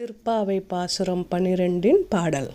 திருப்பாவை பாசுரம் 12 பாடல்.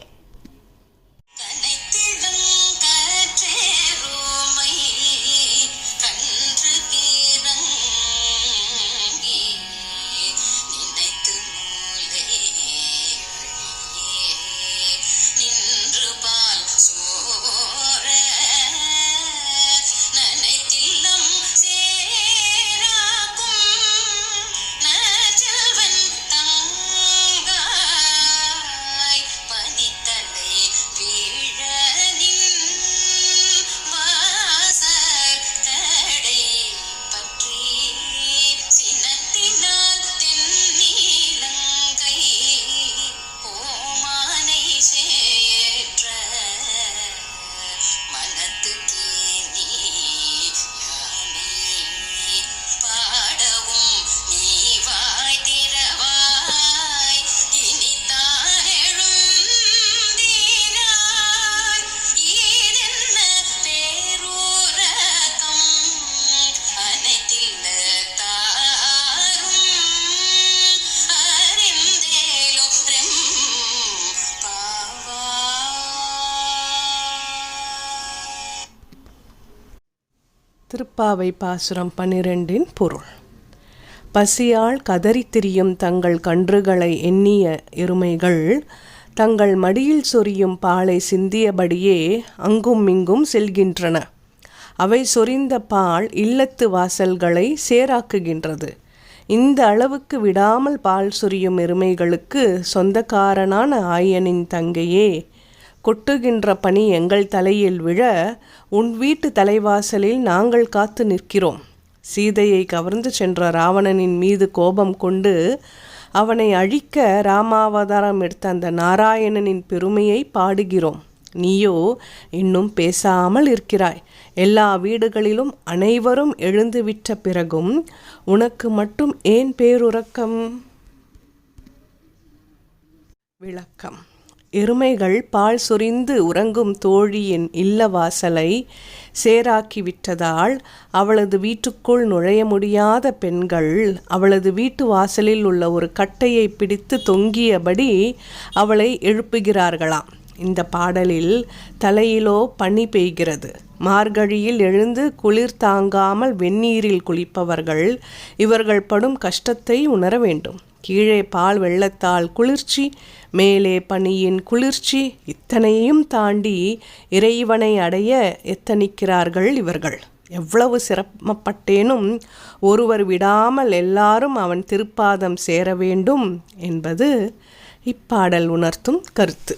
திருப்பாவை பாசுரம் 12 பொருள். பசியால் கதறித் திரியும் தங்கள் கன்றுகளை எண்ணிய எருமைகள் தங்கள் மடியில் சொரியும் பாலை சிந்தியபடியே அங்கும் இங்கும் செல்கின்றன. அவை சொரிந்த பால் இல்லத்து வாசல்களை சேராக்குகின்றது. இந்த அளவுக்கு விடாமல் பால் சொரியும் எருமைகளுக்கு சொந்தக்காரனான ஆயனின் தங்கையே, கொட்டுகின்ற பனி எங்கள் தலையில் விழ உன் வீட்டு தலைவாசலில் நாங்கள் காத்து நிற்கிறோம். சீதையை கவர்ந்து சென்ற ராவணனின் மீது கோபம் கொண்டு அவனை அழிக்க ராமாவதாரம் எடுத்த அந்த நாராயணனின் பெருமையை பாடுகிறோம். நீயோ இன்னும் பேசாமல் இருக்கிறாய். எல்லா வீடுகளிலும் அனைவரும் எழுந்துவிட்ட பிறகும் உனக்கு மட்டும் ஏன் பேருறக்கம்? விளக்கம். எருமைகள் பால் சொரிந்து உறங்கும் தோழியின் இல்ல வாசலை சேராக்கிவிட்டதால் அவளது வீட்டுக்குள் நுழைய முடியாத பெண்கள் அவளது வீட்டு வாசலில் உள்ள ஒரு கட்டையை பிடித்து தொங்கியபடி அவளை எழுப்புகிறார்களாம். இந்த பாடலில் தலையிலோ பனி பெய்கிறது. மார்கழியில் எழுந்து குளிர் தாங்காமல் வெந்நீரில் குளிப்பவர்கள் இவர்கள் படும் கஷ்டத்தை உணர வேண்டும். கீழே பால் வெள்ளத்தால் குளிர்ச்சி, மேலே பனியின் குளிர்ச்சி, இத்தனையும் தாண்டி இறைவனை அடைய எத்தனிக்கிறார்கள் இவர்கள். எவ்வளவு சிரமப்பட்டேனும் ஒருவர் விடாமல் எல்லாரும் அவன் திருப்பாதம் சேர வேண்டும் என்பது இப்பாடல் உணர்த்தும் கருத்து.